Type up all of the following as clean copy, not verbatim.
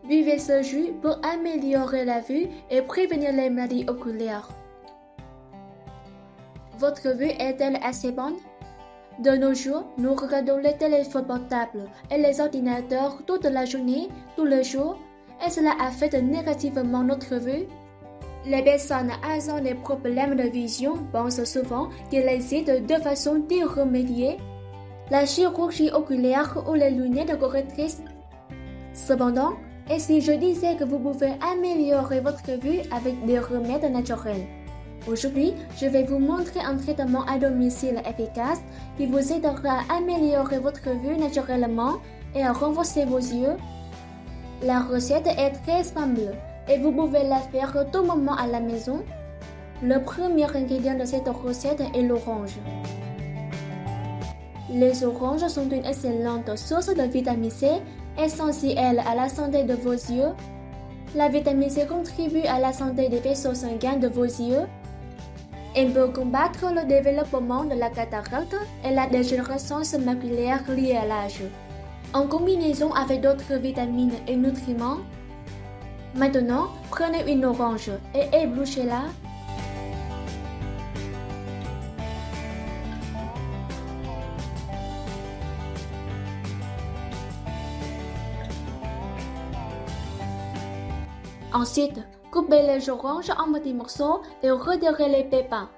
Buvez ce jus pour améliorer la vue et prévenir les maladies oculaires. Votre vue est-elle assez bonne? De nos jours, nous regardons les téléphones portables et les ordinateurs toute la journée, tous les jours, et cela affecte négativement notre vue. Les personnes ayant des problèmes de vision pensent souvent qu'il existe deux façons d'y remédier, la chirurgie oculaire ou les lunettes correctrices. Cependant, et si je disais que vous pouvez améliorer votre vue avec des remèdes naturels? Aujourd'hui, je vais vous montrer un traitement à domicile efficace qui vous aidera à améliorer votre vue naturellement et à renforcer vos yeux. La recette est très simple et vous pouvez la faire à tout moment à la maison. Le premier ingrédient de cette recette est l'orange. Les oranges sont une excellente source de vitamine C, essentielle à la santé de vos yeux. La vitamine C contribue à la santé des vaisseaux sanguins de vos yeux. Elle peut combattre le développement de la cataracte et la dégénérescence maculaire liée à l'âge, en combinaison avec d'autres vitamines et nutriments. Maintenant, prenez une orange et épluchez-la. Ensuite, coupez les oranges en petits morceaux et retirez les pépins.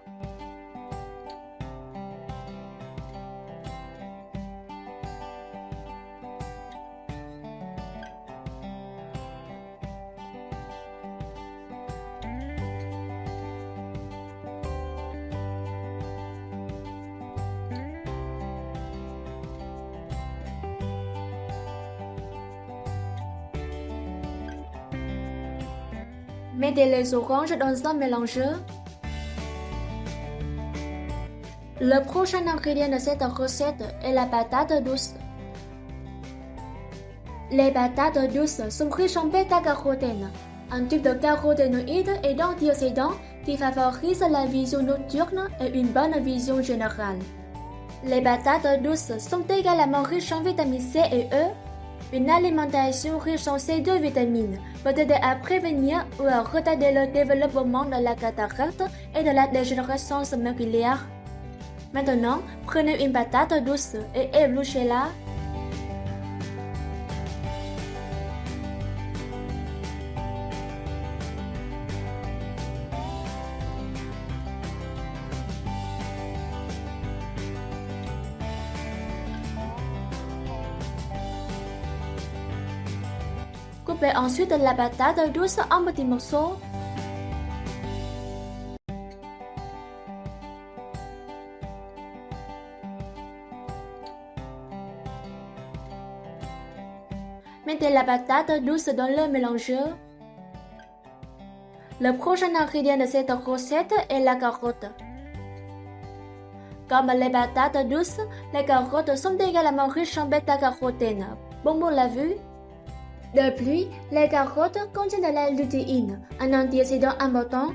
Mettez les oranges dans un mélangeur. Le prochain ingrédient de cette recette est la patate douce. Les patates douces sont riches en bêta-carotène, un type de caroténoïde et d'antioxydants qui favorise la vision nocturne et une bonne vision générale. Les patates douces sont également riches en vitamine C et E. Une alimentation riche en ces deux vitamines peut aider à prévenir ou à retarder le développement de la cataracte et de la dégénérescence maculaire. Maintenant, prenez une patate douce et épluchez-la. Coupez ensuite la patate douce en petits morceaux. Mettez la patate douce dans le mélangeur. Le prochain ingrédient de cette recette est la carotte. Comme les patates douces, les carottes sont également riches en bêta-carotène, bon pour la vue. De plus, les carottes contiennent de la lutéine, un antioxydant important.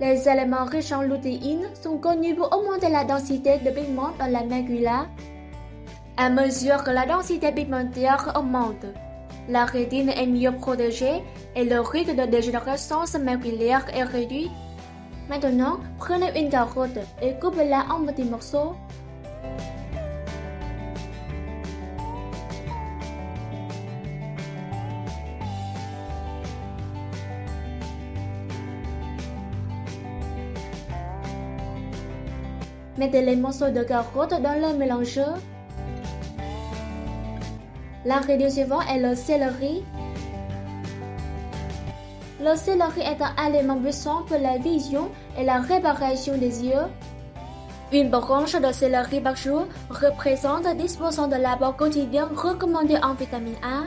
Les éléments riches en lutéine sont connus pour augmenter la densité de pigments dans la macula. À mesure que la densité pigmentaire augmente, la rétine est mieux protégée et le risque de dégénérescence maculaire est réduit. Maintenant, prenez une carotte et coupez-la en petits morceaux. Mettez les morceaux de carotte dans le mélangeur. L'ingrédient suivant est le céleri. Le céleri est un aliment puissant pour la vision et la réparation des yeux. Une branche de céleri par jour représente 10% de l'apport quotidien recommandé en vitamine A.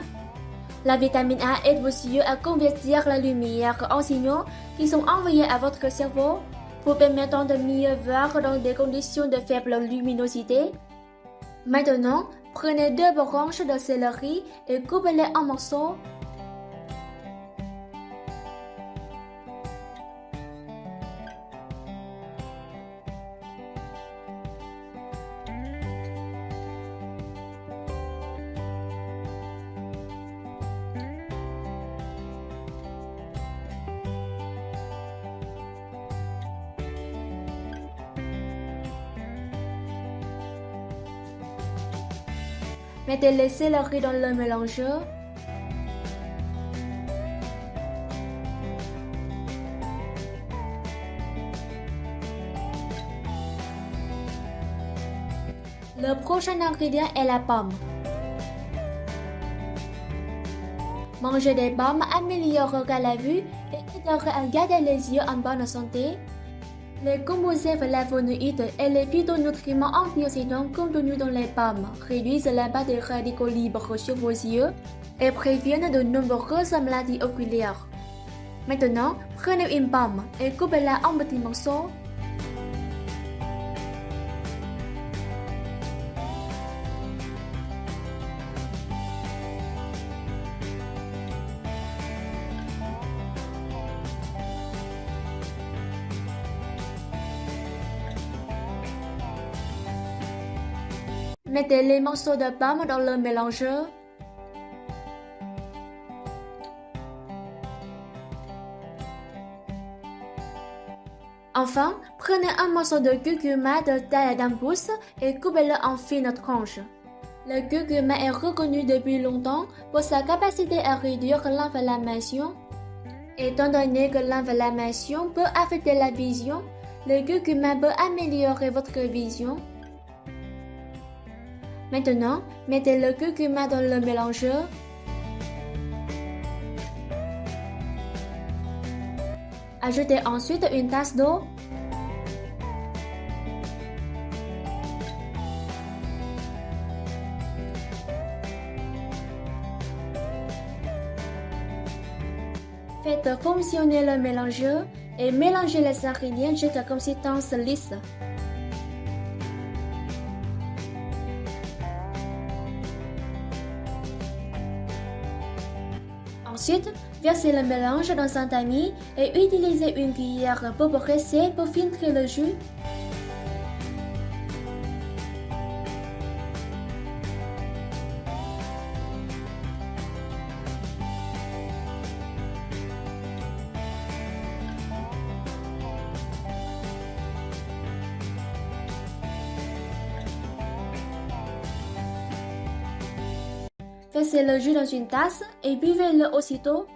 La vitamine A aide vos yeux à convertir la lumière en signaux qui sont envoyés à votre cerveau, vous permettant de mieux voir dans des conditions de faible luminosité. Maintenant, prenez 2 branches de céleri et coupez-les en morceaux. Mettez les céleri dans le mélangeur. Le prochain ingrédient est la pomme. Manger des pommes améliorera la vue et aidera à garder les yeux en bonne santé. Les composés flavonoïdes et les phytonutriments antioxydants contenus dans les pommes réduisent l'impact des radicaux libres sur vos yeux et préviennent de nombreuses maladies oculaires. Maintenant, prenez une pomme et coupez-la en petits morceaux. Mettez les morceaux de pomme dans le mélangeur. Enfin, prenez un morceau de curcuma de taille d'un pouce et coupez-le en fines tranches. Le curcuma est reconnu depuis longtemps pour sa capacité à réduire l'inflammation. Étant donné que l'inflammation peut affecter la vision, le curcuma peut améliorer votre vision. Maintenant, mettez le curcuma dans le mélangeur. Ajoutez ensuite une tasse d'eau. Faites fonctionner le mélangeur et mélangez les ingrédients jusqu'à consistance lisse. Ensuite, versez le mélange dans un tamis et utilisez une cuillère pour presser pour filtrer le jus. Versez le jus dans une tasse et buvez-le aussitôt.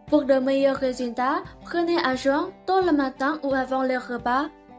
Pour de meilleurs résultats, prenez à jeun tôt le matin ou avant le repas.